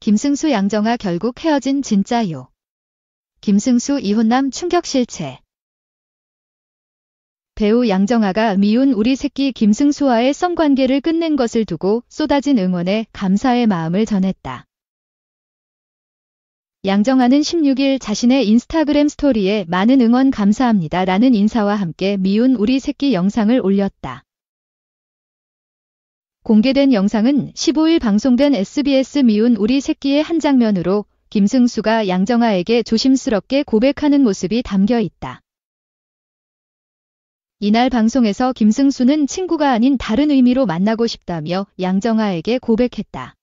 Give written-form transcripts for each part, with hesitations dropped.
김승수 양정아 결국 헤어진 진짜요. 김승수 이혼남 충격 실체. 배우 양정아가 미운 우리 새끼 김승수와의 썸관계를 끝낸 것을 두고 쏟아진 응원에 감사의 마음을 전했다. 양정아는 16일 자신의 인스타그램 스토리에 많은 응원 감사합니다 라는 인사와 함께 미운 우리 새끼 영상을 올렸다. 공개된 영상은 15일 방송된 SBS 미운 우리 새끼의 한 장면으로 김승수가 양정아에게 조심스럽게 고백하는 모습이 담겨 있다. 이날 방송에서 김승수는 친구가 아닌 다른 의미로 만나고 싶다며 양정아에게 고백했다.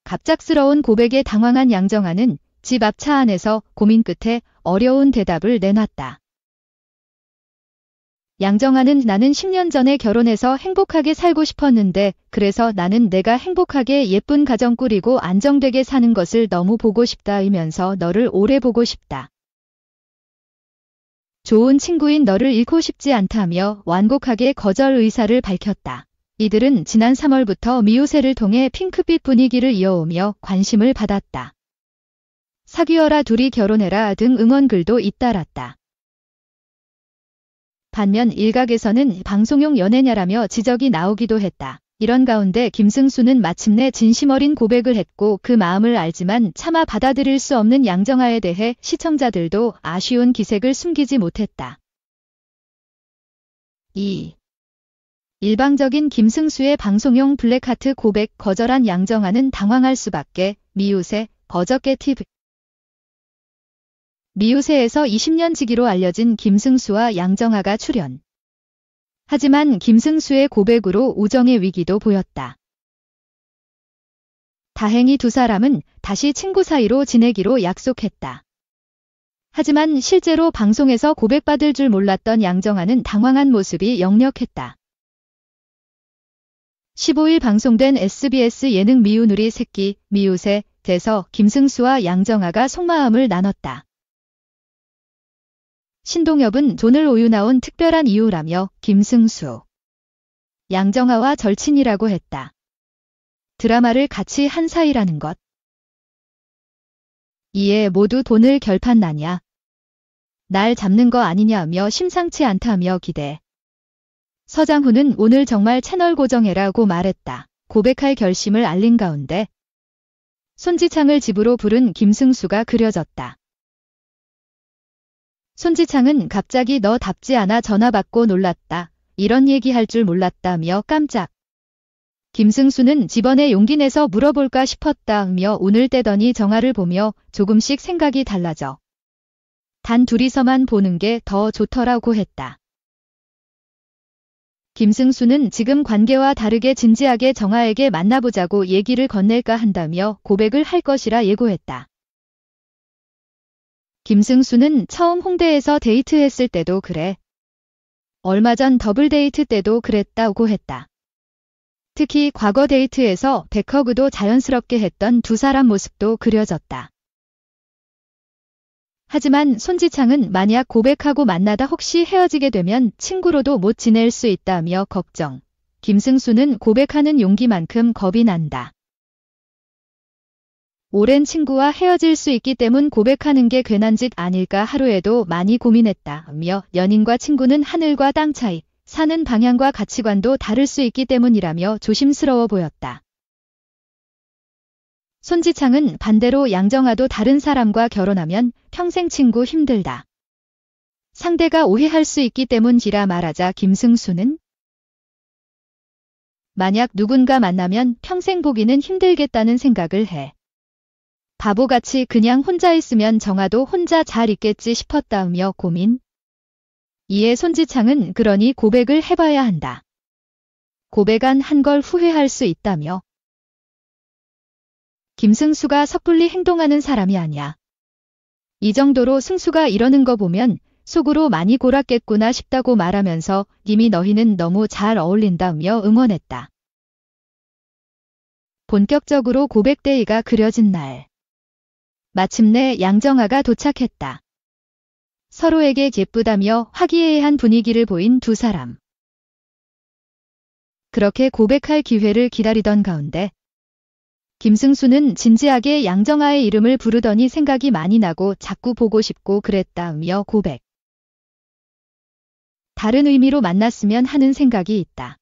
갑작스러운 고백에 당황한 양정아는 집 앞 차 안에서 고민 끝에 어려운 대답을 내놨다. 양정아는 나는 10년 전에 결혼해서 행복하게 살고 싶었는데 그래서 나는 내가 행복하게 예쁜 가정 꾸리고 안정되게 사는 것을 너무 보고 싶다이면서 너를 오래 보고 싶다. 좋은 친구인 너를 잃고 싶지 않다며 완곡하게 거절 의사를 밝혔다. 이들은 지난 3월부터 미우새를 통해 핑크빛 분위기를 이어오며 관심을 받았다. 사귀어라 둘이 결혼해라 등 응원글도 잇따랐다. 반면 일각에서는 방송용 연애냐라며 지적이 나오기도 했다. 이런 가운데 김승수는 마침내 진심 어린 고백을 했고 그 마음을 알지만 차마 받아들일 수 없는 양정아에 대해 시청자들도 아쉬운 기색을 숨기지 못했다. 2. 일방적인 김승수의 방송용 블랙하트 고백 거절한 양정아는 당황할 수밖에. 미우새 버저께 TV. 미우새에서 20년 지기로 알려진 김승수와 양정아가 출연. 하지만 김승수의 고백으로 우정의 위기도 보였다. 다행히 두 사람은 다시 친구 사이로 지내기로 약속했다. 하지만 실제로 방송에서 고백받을 줄 몰랐던 양정아는 당황한 모습이 역력했다. 15일 방송된 SBS 예능 미운 우리 새끼 미우새에서 김승수와 양정아가 속마음을 나눴다. 신동엽은 돈을 오유나온 특별한 이유라며 김승수, 양정아와 절친이라고 했다. 드라마를 같이 한 사이라는 것. 이에 모두 돈을 결판나냐. 날 잡는 거 아니냐며 심상치 않다며 기대. 서장훈은 오늘 정말 채널 고정해라고 말했다. 고백할 결심을 알린 가운데 손지창을 집으로 부른 김승수가 그려졌다. 손지창은 갑자기 너답지 않아 전화 받고 놀랐다. 이런 얘기할 줄 몰랐다며 깜짝. 김승수는 집안에 용기 내서 물어볼까 싶었다며 운을 떼더니 정아를 보며 조금씩 생각이 달라져. 단 둘이서만 보는 게 더 좋더라고 했다. 김승수는 지금 관계와 다르게 진지하게 정아에게 만나보자고 얘기를 건넬까 한다며 고백을 할 것이라 예고했다. 김승수는 처음 홍대에서 데이트했을 때도 그래. 얼마 전 더블 데이트 때도 그랬다고 했다. 특히 과거 데이트에서 백허그도 자연스럽게 했던 두 사람 모습도 그려졌다. 하지만 손지창은 만약 고백하고 만나다 혹시 헤어지게 되면 친구로도 못 지낼 수 있다며 걱정. 김승수는 고백하는 용기만큼 겁이 난다. 오랜 친구와 헤어질 수 있기 때문 고백하는 게 괜한 짓 아닐까 하루에도 많이 고민했다며 연인과 친구는 하늘과 땅 차이, 사는 방향과 가치관도 다를 수 있기 때문이라며 조심스러워 보였다. 손지창은 반대로 양정아도 다른 사람과 결혼하면 평생 친구 힘들다. 상대가 오해할 수 있기 때문이라 말하자 김승수는 만약 누군가 만나면 평생 보기는 힘들겠다는 생각을 해. 바보같이 그냥 혼자 있으면 정아도 혼자 잘 있겠지 싶었다며 고민. 이에 손지창은 그러니 고백을 해봐야 한다. 고백 안 한 걸 후회할 수 있다며. 김승수가 섣불리 행동하는 사람이 아니야. 이 정도로 승수가 이러는 거 보면 속으로 많이 골았겠구나 싶다고 말하면서 이미 너희는 너무 잘 어울린다며 응원했다. 본격적으로 고백 데이가 그려진 날. 마침내 양정아가 도착했다. 서로에게 예쁘다며 화기애애한 분위기를 보인 두 사람. 그렇게 고백할 기회를 기다리던 가운데 김승수는 진지하게 양정아의 이름을 부르더니 생각이 많이 나고 자꾸 보고 싶고 그랬다며 고백. 다른 의미로 만났으면 하는 생각이 있다.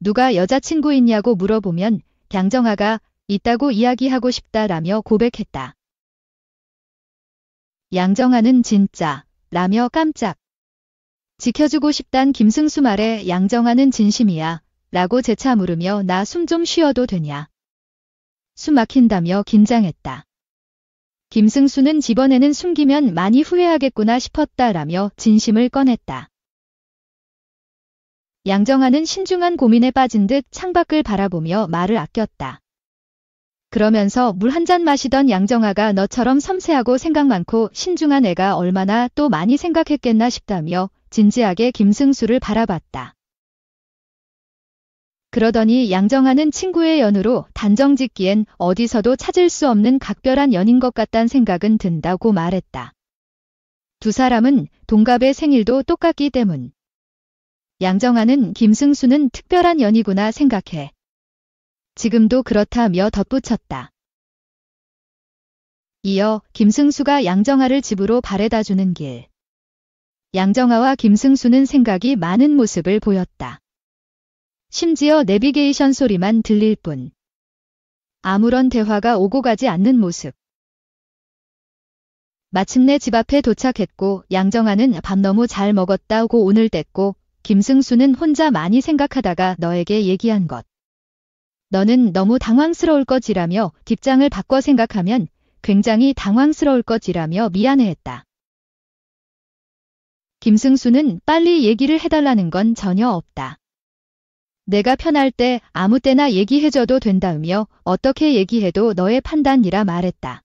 누가 여자친구 있냐고 물어보면 양정아가 있다고 이야기하고 싶다라며 고백했다. 양정아는 진짜 라며 깜짝. 지켜주고 싶단 김승수 말에 양정아는 진심이야 라고 재차 물으며 나 숨 좀 쉬어도 되냐. 숨 막힌다며 긴장했다. 김승수는 이번에는 숨기면 많이 후회하겠구나 싶었다라며 진심을 꺼냈다. 양정아는 신중한 고민에 빠진 듯 창밖을 바라보며 말을 아꼈다. 그러면서 물 한 잔 마시던 양정아가 너처럼 섬세하고 생각 많고 신중한 애가 얼마나 또 많이 생각했겠나 싶다며 진지하게 김승수를 바라봤다. 그러더니 양정아는 친구의 연우로 단정 짓기엔 어디서도 찾을 수 없는 각별한 연인 것 같단 생각은 든다고 말했다. 두 사람은 동갑의 생일도 똑같기 때문. 양정아는 김승수는 특별한 연이구나 생각해. 지금도 그렇다며 덧붙였다. 이어 김승수가 양정아를 집으로 바래다 주는 길. 양정아와 김승수는 생각이 많은 모습을 보였다. 심지어 내비게이션 소리만 들릴 뿐. 아무런 대화가 오고 가지 않는 모습. 마침내 집 앞에 도착했고 양정아는 밥 너무 잘 먹었다고 오늘 뗐고 김승수는 혼자 많이 생각하다가 너에게 얘기한 것. 너는 너무 당황스러울 것이라며 뒷장을 바꿔 생각하면 굉장히 당황스러울 것이라며 미안해했다. 김승수는 빨리 얘기를 해달라는 건 전혀 없다. 내가 편할 때 아무 때나 얘기해줘도 된다며 어떻게 얘기해도 너의 판단이라 말했다.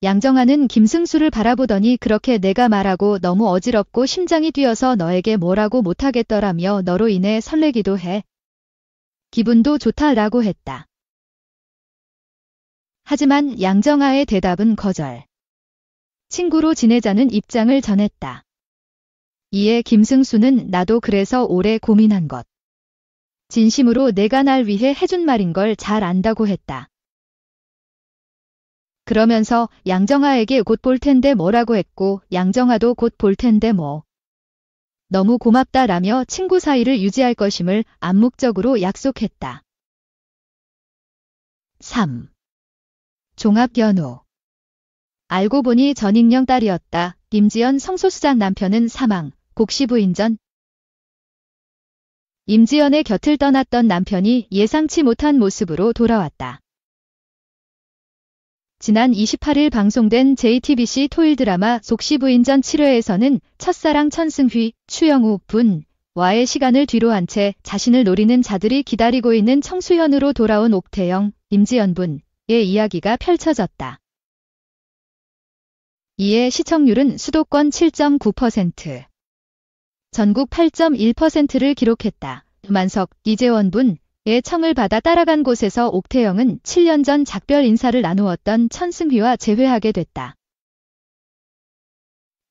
양정아는 김승수를 바라보더니 그렇게 내가 말하고 너무 어지럽고 심장이 뛰어서 너에게 뭐라고 못하겠더라며 너로 인해 설레기도 해. 기분도 좋다라고 했다. 하지만 양정아의 대답은 거절. 친구로 지내자는 입장을 전했다. 이에 김승수는 나도 그래서 오래 고민한 것. 진심으로 내가 날 위해 해준 말인 걸 잘 안다고 했다. 그러면서 양정아에게 곧 볼 텐데 뭐라고 했고 양정아도 곧 볼 텐데 뭐. 너무 고맙다라며 친구 사이를 유지할 것임을 암묵적으로 약속했다. 3. 종합연우. 알고 보니 전익령 딸이었다. 임지연 성소수자 남편은 사망. 곡시 부인 전. 임지연의 곁을 떠났던 남편이 예상치 못한 모습으로 돌아왔다. 지난 28일 방송된 JTBC 토일 드라마 곡시 부인 전 7회에서는 첫사랑 천승휘, 추영우 분와의 시간을 뒤로 한 채 자신을 노리는 자들이 기다리고 있는 청소년으로 돌아온 옥태영, 임지연 분의 이야기가 펼쳐졌다. 이에 시청률은 수도권 7.9%, 전국 8.1%를 기록했다. 만석, 이재원 분의 청을 받아 따라간 곳에서 옥태영은 7년 전 작별 인사를 나누었던 천승휘와 재회하게 됐다.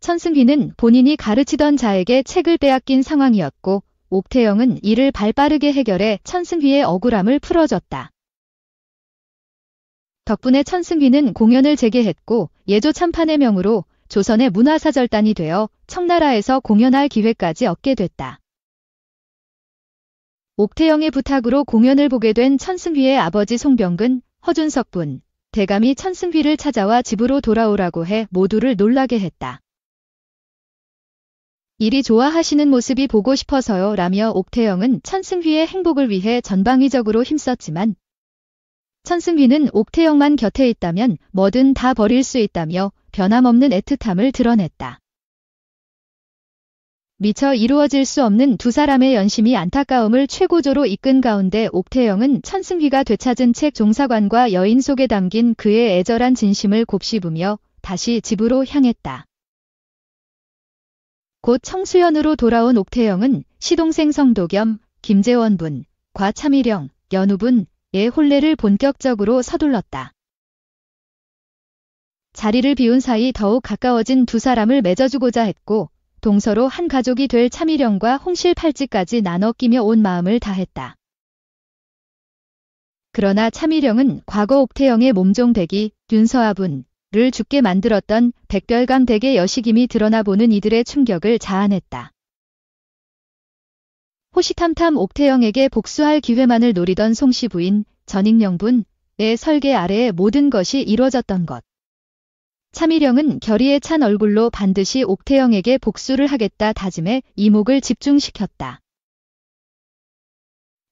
천승휘는 본인이 가르치던 자에게 책을 빼앗긴 상황이었고 옥태영은 이를 발빠르게 해결해 천승휘의 억울함을 풀어줬다. 덕분에 천승휘는 공연을 재개했고 예조 참판의 명으로 조선의 문화사절단이 되어 청나라에서 공연할 기회까지 얻게 됐다. 옥태영의 부탁으로 공연을 보게 된 천승휘의 아버지 송병근, 허준석 분, 대감이 천승휘를 찾아와 집으로 돌아오라고 해 모두를 놀라게 했다. 이리 좋아하시는 모습이 보고 싶어서요 라며 옥태영은 천승휘의 행복을 위해 전방위적으로 힘썼지만 천승휘는 옥태영만 곁에 있다면 뭐든 다 버릴 수 있다며 변함없는 애틋함을 드러냈다. 미처 이루어질 수 없는 두 사람의 연심이 안타까움을 최고조로 이끈 가운데 옥태영은 천승휘가 되찾은 책 종사관과 여인 속에 담긴 그의 애절한 진심을 곱씹으며 다시 집으로 향했다. 곧 청수연으로 돌아온 옥태영은 시동생 성도겸, 김재원 분과 차미령, 연우 분의 혼례를 본격적으로 서둘렀다. 자리를 비운 사이 더욱 가까워진 두 사람을 맺어주고자 했고 동서로 한 가족이 될 차미령과 홍실 팔찌까지 나눠 끼며 온 마음을 다했다. 그러나 차미령은 과거 옥태영의 몸종 백이 윤서아분을 죽게 만들었던 백별강 댁의 여식임이 드러나 보는 이들의 충격을 자아냈다. 호시탐탐 옥태영에게 복수할 기회만을 노리던 송씨 부인 전익령분의 설계 아래에 모든 것이 이루어졌던 것. 차미령은 결의에 찬 얼굴로 반드시 옥태영에게 복수를 하겠다 다짐해 이목을 집중시켰다.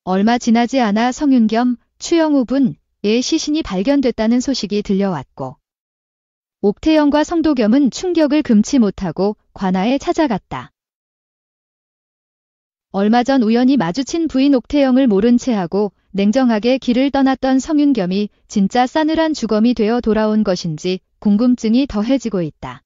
얼마 지나지 않아 성윤겸, 추영우 분의 시신이 발견됐다는 소식이 들려왔고 옥태영과 성도겸은 충격을 금치 못하고 관아에 찾아갔다. 얼마 전 우연히 마주친 부인 옥태영을 모른 채하고 냉정하게 길을 떠났던 성윤겸이 진짜 싸늘한 주검이 되어 돌아온 것인지 궁금증이 더해지고 있다.